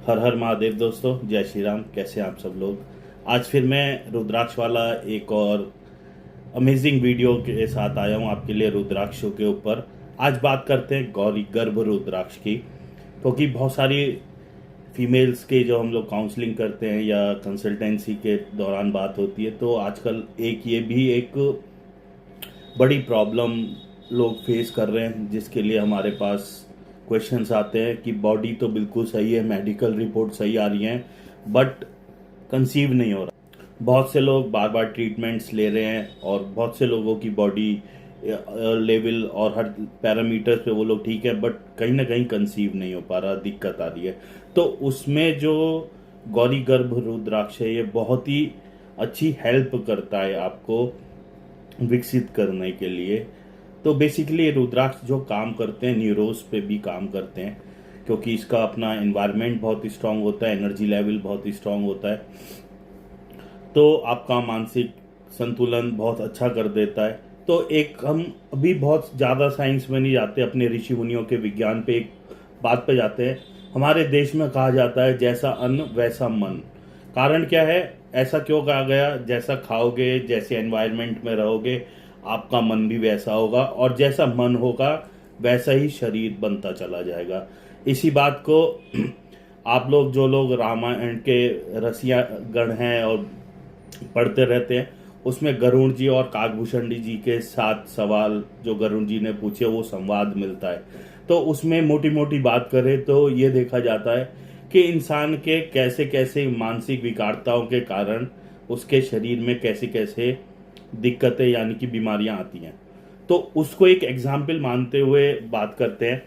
हर हर महादेव दोस्तों, जय श्री राम। कैसे हैं आप सब लोग। आज फिर मैं रुद्राक्ष वाला एक और अमेजिंग वीडियो के साथ आया हूं आपके लिए रुद्राक्षों के ऊपर। आज बात करते हैं गौरी गर्भ रुद्राक्ष की, क्योंकि बहुत सारी फीमेल्स के जो हम लोग काउंसलिंग करते हैं या कंसल्टेंसी के दौरान बात होती है, तो आजकल ये भी एक बड़ी प्रॉब्लम लोग फेस कर रहे हैं, जिसके लिए हमारे पास क्वेश्चंस आते हैं कि बॉडी तो बिल्कुल सही है, मेडिकल रिपोर्ट सही आ रही हैं, बट कंसीव नहीं हो रहा। बहुत से लोग बार बार ट्रीटमेंट्स ले रहे हैं और बहुत से लोगों की बॉडी लेवल और हर पैरामीटर पे वो लोग ठीक है, बट कहीं ना कहीं कंसीव नहीं हो पा रहा, दिक्कत आ रही है। तो उसमें जो गौरी गर्भ रुद्राक्ष है, ये बहुत ही अच्छी हेल्प करता है आपको विकसित करने के लिए। तो बेसिकली रुद्राक्ष जो काम करते हैं, न्यूरोस पे भी काम करते हैं, क्योंकि इसका अपना एनवायरनमेंट बहुत स्ट्रांग होता है, एनर्जी लेवल बहुत स्ट्रांग होता है, तो आपका मानसिक संतुलन बहुत अच्छा कर देता है। तो एक हम अभी बहुत ज़्यादा साइंस में नहीं जाते, अपने ऋषि मुनियों के विज्ञान पे एक बात पे जाते हैं। हमारे देश में कहा जाता है जैसा अन्न वैसा मन। कारण क्या है, ऐसा क्यों कहा गया? जैसा खाओगे, जैसे एनवायरनमेंट में रहोगे, आपका मन भी वैसा होगा, और जैसा मन होगा वैसा ही शरीर बनता चला जाएगा। इसी बात को आप लोग जो लोग रामायण के रसिया गण हैं और पढ़ते रहते हैं, उसमें गरुण जी और काकभूषण जी के साथ सवाल जो गरुण जी ने पूछे वो संवाद मिलता है। तो उसमें मोटी मोटी बात करें तो ये देखा जाता है कि इंसान के कैसे कैसे मानसिक विकारताओं के कारण उसके शरीर में कैसे कैसे दिक्कतें यानी कि बीमारियां आती हैं। तो उसको एक एग्जाम्पल मानते हुए बात करते हैं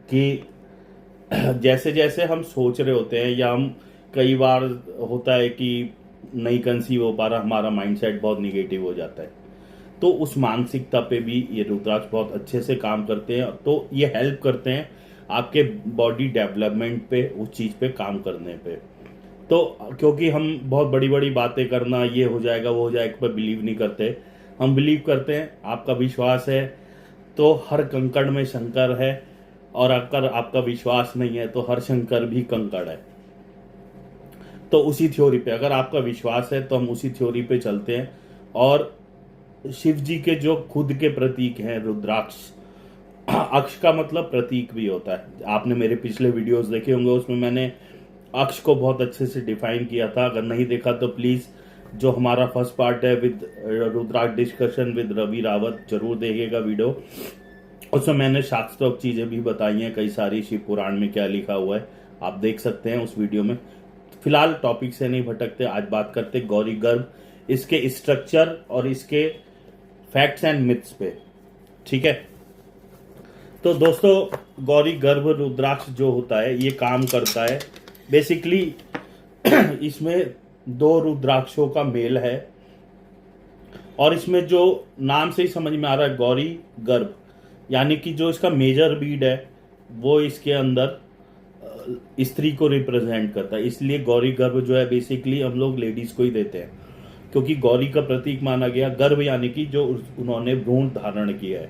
कि जैसे जैसे हम सोच रहे होते हैं, या हम कई बार होता है कि नहीं कंसीव हो पा रहा, हमारा माइंडसेट बहुत निगेटिव हो जाता है, तो उस मानसिकता पे भी ये रुद्राक्ष बहुत अच्छे से काम करते हैं। तो ये हेल्प करते हैं आपके बॉडी डेवलपमेंट पे, उस चीज़ पे काम करने पे। तो क्योंकि हम बहुत बड़ी बड़ी बातें करना, ये हो जाएगा वो हो जाएगा, पर बिलीव नहीं करते। हम बिलीव करते हैं, आपका विश्वास है तो हर कंकड़ में शंकर है, और अगर आपका विश्वास नहीं है तो हर शंकर भी कंकड़ है। तो उसी थ्योरी पे, अगर आपका विश्वास है तो हम उसी थ्योरी पे चलते हैं। और शिव जी के जो खुद के प्रतीक हैं रुद्राक्ष, अक्ष का मतलब प्रतीक भी होता है। आपने मेरे पिछले वीडियोस देखे होंगे, उसमें मैंने अक्ष को बहुत अच्छे से डिफाइन किया था। अगर नहीं देखा तो प्लीज जो हमारा फर्स्ट पार्ट है with Rudraksh discussion with Ravi Rawat, जरूर देखिएगा वीडियो। उसमें मैंने शास्त्रोक्त चीजें भी बताई हैं, कई सारी शिव पुराण में क्या लिखा हुआ है आप देख सकते हैं उस वीडियो में। फिलहाल टॉपिक से नहीं भटकते, आज बात करते गौरी गर्भ, इसके स्ट्रक्चर और इसके फैक्ट्स एंड मिथ्स पे। ठीक है, तो दोस्तों गौरी गर्भ रुद्राक्ष जो होता है ये काम करता है बेसिकली इसमें दो रुद्राक्षों का मेल है, और इसमें जो नाम से ही समझ में आ रहा है गौरी गर्भ, यानी कि जो इसका मेजर बीड है वो इसके अंदर स्त्री को रिप्रेजेंट करता है। इसलिए गौरी गर्भ जो है बेसिकली हम लोग लेडीज को ही देते हैं, क्योंकि गौरी का प्रतीक माना गया। गर्भ यानी कि जो उन्होंने भ्रूण धारण किया है,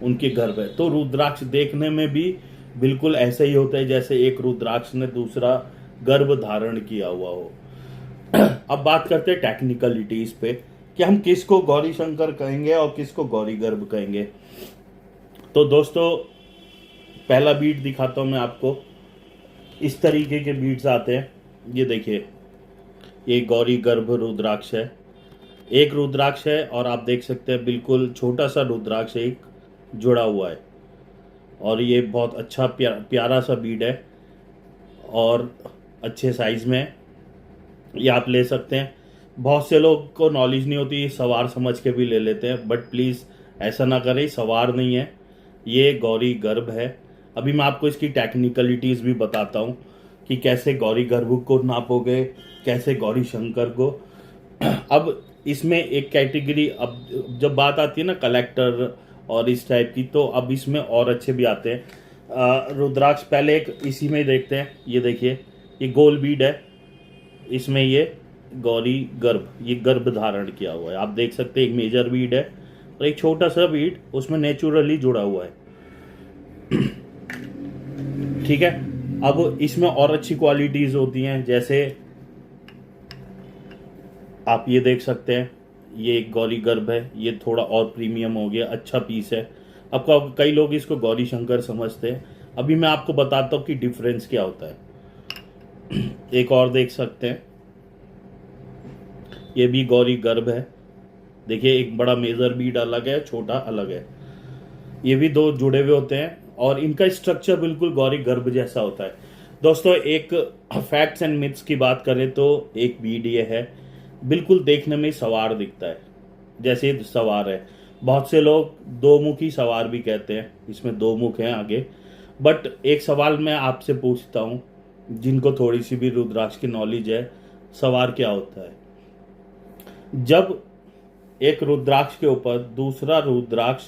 उनके गर्भ है। तो रुद्राक्ष देखने में भी बिल्कुल ऐसा ही होता है जैसे एक रुद्राक्ष ने दूसरा गर्भ धारण किया हुआ हो। अब बात करते हैं टेक्निकलिटीज पे कि हम किसको गौरी शंकर कहेंगे और किसको गौरी गर्भ कहेंगे। तो दोस्तों पहला बीट दिखाता हूं मैं आपको। इस तरीके के बीट्स आते हैं, ये देखिए, ये गौरी गर्भ रुद्राक्ष है। एक रुद्राक्ष है और आप देख सकते हैं बिल्कुल छोटा सा रुद्राक्ष एक जुड़ा हुआ है, और ये बहुत अच्छा प्यारा सा बीड है और अच्छे साइज में है। ये आप ले सकते हैं। बहुत से लोग को नॉलेज नहीं होती, सवार समझ के भी ले लेते हैं, बट प्लीज़ ऐसा ना करें, सवार नहीं है, ये गौरी गर्भ है। अभी मैं आपको इसकी टेक्निकलिटीज़ भी बताता हूँ कि कैसे गौरी गर्भ को नापोगे, कैसे गौरी शंकर को। अब इसमें एक कैटेगरी, अब जब बात आती है ना कलेक्टर और इस टाइप की, तो अब इसमें और अच्छे भी आते हैं रुद्राक्ष। पहले एक इसी में देखते हैं, ये देखिए, ये गोल बीड है, इसमें ये गौरी गर्भ, ये गर्भ धारण किया हुआ है। आप देख सकते हैं एक मेजर बीड है और एक छोटा सा बीड उसमें नेचुरली जुड़ा हुआ है। ठीक है, अब इसमें और अच्छी क्वालिटीज होती हैं, जैसे आप ये देख सकते हैं, ये एक गौरी गर्भ है, ये थोड़ा और प्रीमियम हो गया, अच्छा पीस है। आपको कई लोग इसको गौरी शंकर समझते हैं। अभी मैं आपको बताता हूँ कि डिफरेंस क्या होता है। एक और देख सकते हैं, ये भी गौरी गर्भ है। देखिए, एक बड़ा मेजर बीड अलग है, छोटा अलग है। ये भी दो जुड़े हुए होते हैं और इनका स्ट्रक्चर बिल्कुल गौरी गर्भ जैसा होता है। दोस्तों, एक फैक्ट्स एंड मिथ्स की बात करें तो एक बीड ये है, बिल्कुल देखने में सवार दिखता है, जैसे सवार है। बहुत से लोग दो मुखी सवार भी कहते हैं, इसमें दो मुख हैं आगे। बट एक सवाल मैं आपसे पूछता हूँ, जिनको थोड़ी सी भी रुद्राक्ष की नॉलेज है, सवार क्या होता है? जब एक रुद्राक्ष के ऊपर दूसरा रुद्राक्ष,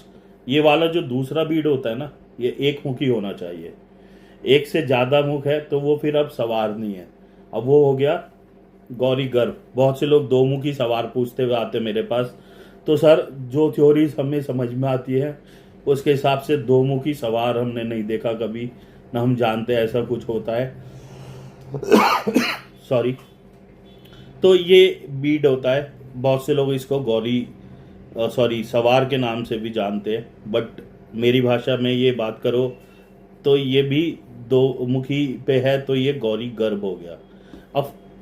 ये वाला जो दूसरा बीड होता है ना, ये एक मुखी होना चाहिए। एक से ज्यादा मुख है तो वो फिर अब सवार नहीं है, अब वो हो गया गौरी गर्भ। बहुत से लोग दो मुखी सवार पूछते हुए आते मेरे पास, तो सर जो थ्योरीज हमें समझ में आती है उसके हिसाब से दो मुखी सवार हमने नहीं देखा कभी, ना हम जानते ऐसा कुछ होता है। सॉरी। तो ये बीड होता है, बहुत से लोग इसको गौरी सवार के नाम से भी जानते हैं, बट मेरी भाषा में ये बात करो तो ये भी दो मुखी पे है, तो ये गौरी गर्भ हो गया।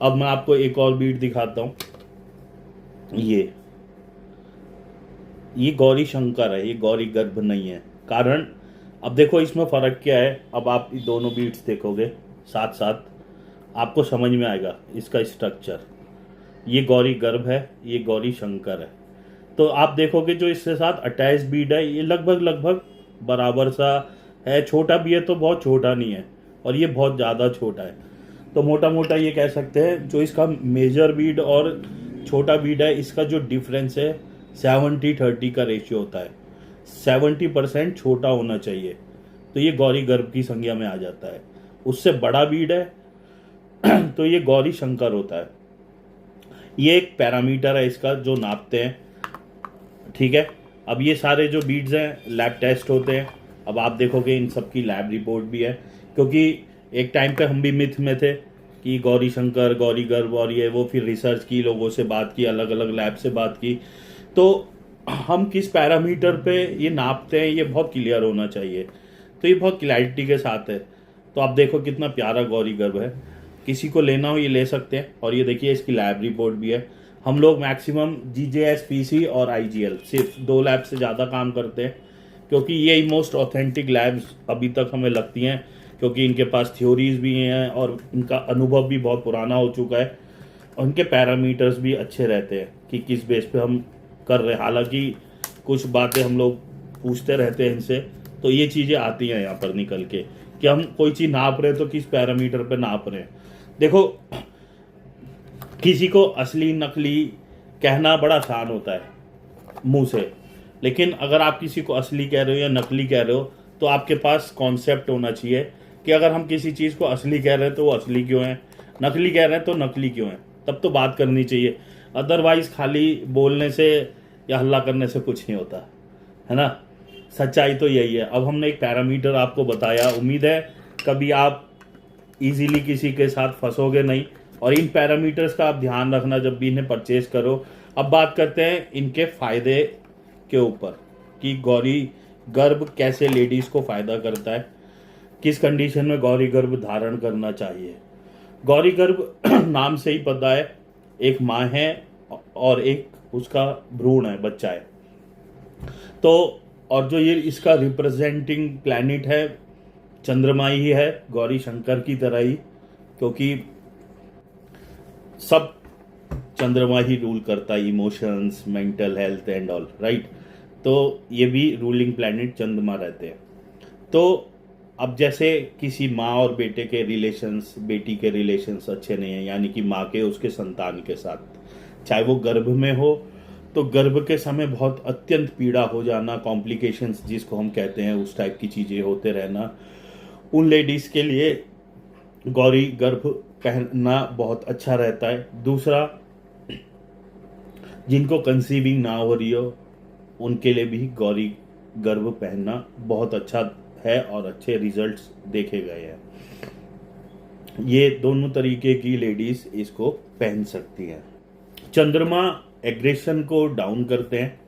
अब मैं आपको एक और बीट दिखाता हूं। ये गौरी शंकर है, ये गौरी गर्भ नहीं है। कारण अब देखो इसमें फर्क क्या है। अब आप दोनों बीट्स देखोगे साथ साथ, आपको समझ में आएगा इसका स्ट्रक्चर। ये गौरी गर्भ है, ये गौरी शंकर है। तो आप देखोगे जो इसके साथ अटैच बीड है, ये लगभग बराबर सा है। छोटा भी है तो बहुत छोटा नहीं है, और ये बहुत ज़्यादा छोटा है। तो मोटा मोटा ये कह सकते हैं, जो इसका मेजर बीड और छोटा बीड है, इसका जो डिफरेंस है 70-30 का रेशियो होता है। 70% छोटा होना चाहिए, तो ये गौरी गर्भ की संज्ञा में आ जाता है। उससे बड़ा बीड है तो ये गौरी शंकर होता है। ये एक पैरामीटर है इसका जो नापते हैं, ठीक है। अब ये सारे जो बीड्स हैं लैब टेस्ट होते हैं। अब आप देखोगे इन सब की लैब रिपोर्ट भी है, क्योंकि एक टाइम पे हम भी मिथ में थे कि गौरी शंकर, गौरी गर्भ और ये वो, फिर रिसर्च की, लोगों से बात की, अलग अलग लैब से बात की, तो हम किस पैरामीटर पे ये नापते हैं ये बहुत क्लियर होना चाहिए। तो ये बहुत क्लैरिटी के साथ है। तो आप देखो कितना प्यारा गौरी गर्भ है, किसी को लेना हो ये ले सकते हैं। और ये देखिए इसकी लैब रिपोर्ट भी है। हम लोग मैक्सिमम GJSPC और IGL सिर्फ दो लैब से ज़्यादा काम करते हैं, क्योंकि ये मोस्ट ऑथेंटिक लैब्स अभी तक हमें लगती हैं, क्योंकि इनके पास थ्योरीज भी हैं और इनका अनुभव भी बहुत पुराना हो चुका है। और इनके पैरामीटर्स भी अच्छे रहते हैं कि किस बेस पे हम कर रहे हैं। हालांकि कुछ बातें हम लोग पूछते रहते हैं इनसे, तो ये चीज़ें आती हैं यहाँ पर निकल के कि हम कोई चीज़ नाप रहे हैं तो किस पैरामीटर पे नाप रहे हैं। देखो, किसी को असली नकली कहना बड़ा आसान होता है मुंह से, लेकिन अगर आप किसी को असली कह रहे हो या नकली कह रहे हो तो आपके पास कॉन्सेप्ट होना चाहिए कि अगर हम किसी चीज़ को असली कह रहे हैं तो वो असली क्यों है, नकली कह रहे हैं तो नकली क्यों है, तब तो बात करनी चाहिए। अदरवाइज खाली बोलने से या हल्ला करने से कुछ नहीं होता है ना। सच्चाई तो यही है। अब हमने एक पैरामीटर आपको बताया, उम्मीद है कभी आप इजीली किसी के साथ फंसोगे नहीं। और इन पैरामीटर्स का आप ध्यान रखना जब भी इन्हें परचेज करो। अब बात करते हैं इनके फायदे के ऊपर कि गौरी गर्भ कैसे लेडीज को फायदा करता है, किस कंडीशन में गौरी गर्भ धारण करना चाहिए। गौरी गर्भ नाम से ही पता है, एक माँ है और एक उसका भ्रूण है, बच्चा है। तो और जो ये इसका रिप्रेजेंटिंग प्लैनेट है चंद्रमा ही है, गौरी शंकर की तरह ही, क्योंकि सब चंद्रमा ही रूल करता है, emotions, mental health and all, right. तो ये भी रूलिंग प्लैनेट चंद्रमा रहते हैं। तो अब जैसे किसी माँ और बेटे के रिलेशंस, बेटी के रिलेशंस अच्छे नहीं हैं, यानी कि माँ के उसके संतान के साथ, चाहे वो गर्भ में हो तो गर्भ के समय बहुत अत्यंत पीड़ा हो जाना, कॉम्प्लिकेशंस जिसको हम कहते हैं, उस टाइप की चीज़ें होते रहना, उन लेडीज़ के लिए गौरी गर्भ पहनना बहुत अच्छा रहता है। दूसरा, जिनको कंसीविंग ना हो रही हो उनके लिए भी गौरी गर्भ पहनना बहुत अच्छा है और अच्छे रिजल्ट्स देखे गए हैं। ये दोनों तरीके की लेडीज इसको पहन सकती हैं। चंद्रमा एग्रेशन को डाउन करते हैं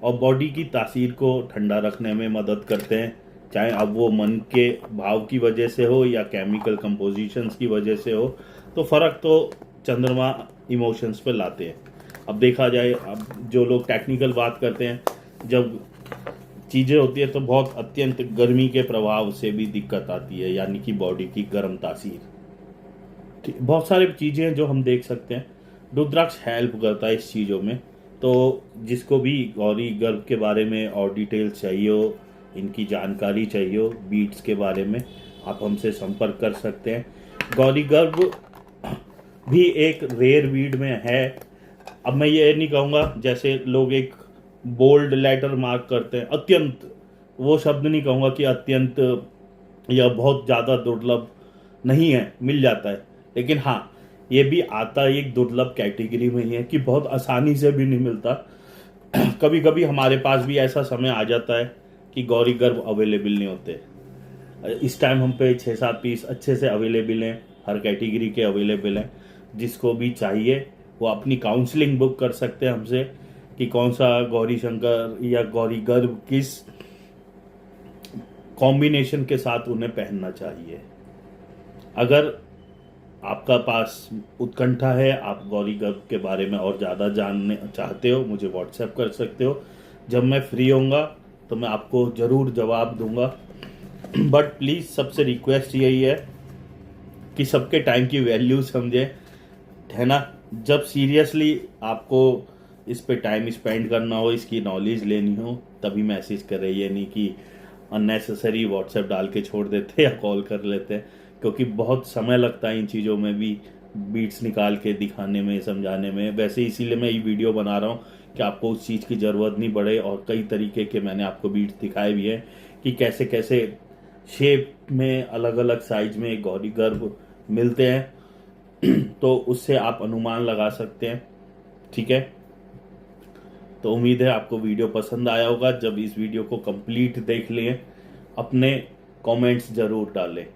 और बॉडी की तासीर को ठंडा रखने में मदद करते हैं, चाहे अब वो मन के भाव की वजह से हो या केमिकल कंपोजिशंस की वजह से हो, तो फ़र्क तो चंद्रमा इमोशंस पे लाते हैं। अब देखा जाए, अब जो लोग टेक्निकल बात करते हैं, जब चीज़ें होती है तो बहुत अत्यंत गर्मी के प्रभाव से भी दिक्कत आती है, यानी कि बॉडी की गर्म तासीर। बहुत सारी चीज़ें जो हम देख सकते हैं, रुद्राक्ष हेल्प करता है इस चीज़ों में। तो जिसको भी गौरी गर्भ के बारे में और डिटेल्स चाहिए हो, इनकी जानकारी चाहिए हो बीट्स के बारे में, आप हमसे संपर्क कर सकते हैं। गौरी गर्भ भी एक रेयर बीड में है। अब मैं ये नहीं कहूँगा जैसे लोग एक बोल्ड लेटर मार्क करते हैं, अत्यंत, वो शब्द नहीं कहूँगा कि अत्यंत या बहुत ज़्यादा दुर्लभ नहीं है, मिल जाता है, लेकिन हाँ ये भी आता है एक दुर्लभ कैटेगरी में ही है कि बहुत आसानी से भी नहीं मिलता। कभी कभी हमारे पास भी ऐसा समय आ जाता है कि गौरी गर्भ अवेलेबल नहीं होते। इस टाइम हम पे 6-7 पीस अच्छे से अवेलेबल हैं, हर कैटेगरी के अवेलेबल हैं। जिसको भी चाहिए वो अपनी काउंसलिंग बुक कर सकते हैं हमसे कि कौन सा गौरी शंकर या गौरी गर्भ किस कॉम्बिनेशन के साथ उन्हें पहनना चाहिए। अगर आपका पास उत्कंठा है, आप गौरी गर्भ के बारे में और ज़्यादा जानने चाहते हो, मुझे व्हाट्सएप कर सकते हो। जब मैं फ्री होऊंगा तो मैं आपको ज़रूर जवाब दूंगा। बट प्लीज़ सबसे रिक्वेस्ट यही है कि सबके टाइम की वैल्यू समझें, है ना। जब सीरियसली आपको इस पे टाइम स्पेंड करना हो, इसकी नॉलेज लेनी हो, तभी मैसेज करें। ये नहीं कि अननेसेसरी व्हाट्सएप डाल के छोड़ देते या कॉल कर लेते हैं, क्योंकि बहुत समय लगता है इन चीज़ों में भी, बीट्स निकाल के दिखाने में, समझाने में। वैसे इसीलिए मैं ये वीडियो बना रहा हूँ कि आपको उस चीज़ की ज़रूरत नहीं पड़े। और कई तरीके के मैंने आपको बीट्स दिखाए भी हैं कि कैसे कैसे शेप में, अलग अलग साइज में गौरी गर्भ मिलते हैं। तो उससे आप अनुमान लगा सकते हैं, ठीक है। तो उम्मीद है आपको वीडियो पसंद आया होगा। जब इस वीडियो को कंप्लीट देख लें, अपने कमेंट्स ज़रूर डालें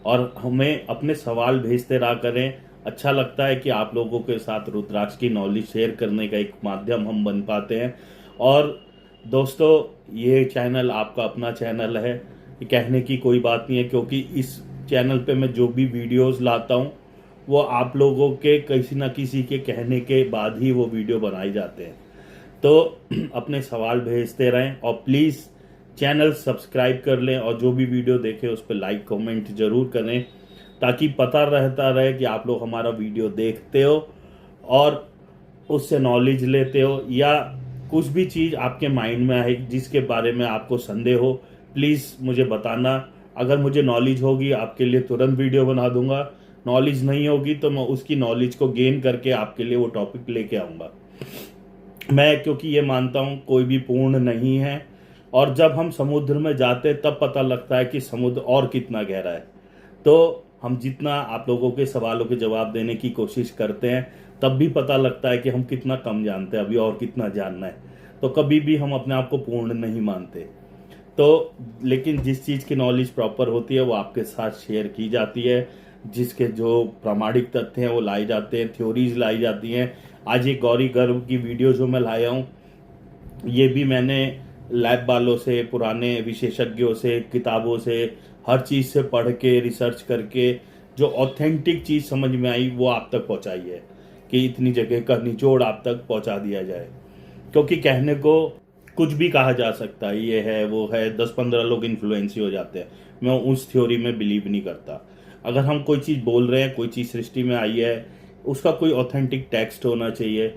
और हमें अपने सवाल भेजते रहा करें। अच्छा लगता है कि आप लोगों के साथ रुद्राक्ष की नॉलेज शेयर करने का एक माध्यम हम बन पाते हैं। और दोस्तों, ये चैनल आपका अपना चैनल है, ये कहने की कोई बात नहीं है, क्योंकि इस चैनल पे मैं जो भी वीडियोस लाता हूँ वो आप लोगों के किसी ना किसी के कहने के बाद ही वो वीडियो बनाए जाते हैं। तो अपने सवाल भेजते रहें और प्लीज़ चैनल सब्सक्राइब कर लें और जो भी वीडियो देखें उस पर लाइक कमेंट जरूर करें, ताकि पता रहता रहे कि आप लोग हमारा वीडियो देखते हो और उससे नॉलेज लेते हो, या कुछ भी चीज़ आपके माइंड में आए जिसके बारे में आपको संदेह हो, प्लीज़ मुझे बताना। अगर मुझे नॉलेज होगी आपके लिए तुरंत वीडियो बना दूंगा, नॉलेज नहीं होगी तो मैं उसकी नॉलेज को गेन करके आपके लिए वो टॉपिक लेके आऊँगा। मैं क्योंकि ये मानता हूँ कोई भी पूर्ण नहीं है, और जब हम समुद्र में जाते तब पता लगता है कि समुद्र और कितना गहरा है। तो हम जितना आप लोगों के सवालों के जवाब देने की कोशिश करते हैं, तब भी पता लगता है कि हम कितना कम जानते हैं, अभी और कितना जानना है। तो कभी भी हम अपने आप को पूर्ण नहीं मानते। तो लेकिन जिस चीज़ की नॉलेज प्रॉपर होती है वो आपके साथ शेयर की जाती है, जिसके जो प्रामाणिक तथ्य हैं वो लाए जाते हैं, थ्योरीज लाई जाती हैं। आज एक गौरी गर्भ की वीडियो जो मैं लाया हूँ, ये भी मैंने लैब वालों से, पुराने विशेषज्ञों से, किताबों से, हर चीज़ से पढ़ के, रिसर्च करके जो ऑथेंटिक चीज़ समझ में आई वो आप तक पहुंचाई है, कि इतनी जगह का निचोड़ आप तक पहुंचा दिया जाए। क्योंकि कहने को कुछ भी कहा जा सकता है, ये है वो है, 10-15 लोग इन्फ्लुएंस ही हो जाते हैं। मैं उस थ्योरी में बिलीव नहीं करता। अगर हम कोई चीज़ बोल रहे हैं, कोई चीज़ सृष्टि में आई है, उसका कोई ऑथेंटिक टेक्स्ट होना चाहिए।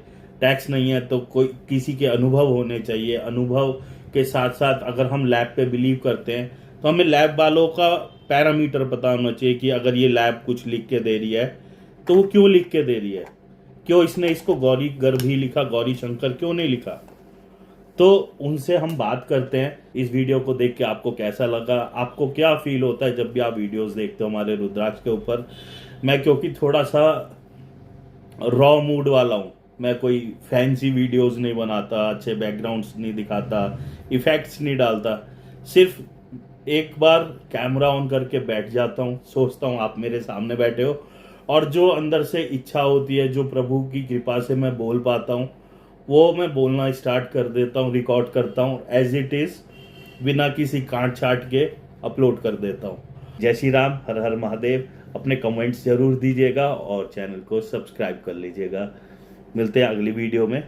टेक्स्ट नहीं है तो कोई किसी के अनुभव होने चाहिए। अनुभव के साथ साथ अगर हम लैब पे बिलीव करते हैं तो हमें लैब वालों का पैरामीटर पता होना चाहिए कि अगर ये लैब कुछ लिख के दे रही है तो वो क्यों लिख के दे रही है, क्यों इसने इसको गौरी गर्भ ही लिखा, गौरी शंकर क्यों नहीं लिखा। तो उनसे हम बात करते हैं। इस वीडियो को देख के आपको कैसा लगा, आपको क्या फील होता है जब भी आप वीडियोस देखते हो हमारे रुद्राक्ष के ऊपर। मैं क्योंकि थोड़ा सा रॉ मूड वाला हूँ, मैं कोई फैंसी वीडियोस नहीं बनाता, अच्छे बैकग्राउंड्स नहीं दिखाता, इफेक्ट्स नहीं डालता, सिर्फ एक बार कैमरा ऑन करके बैठ जाता हूँ, सोचता हूँ आप मेरे सामने बैठे हो, और जो अंदर से इच्छा होती है, जो प्रभु की कृपा से मैं बोल पाता हूँ, वो मैं बोलना स्टार्ट कर देता हूँ, रिकॉर्ड करता हूँ एज इट इज़, बिना किसी काट छाट के अपलोड कर देता हूँ। जय श्री राम, हर हर महादेव। अपने कमेंट्स जरूर दीजिएगा और चैनल को सब्सक्राइब कर लीजिएगा। मिलते हैं अगली वीडियो में।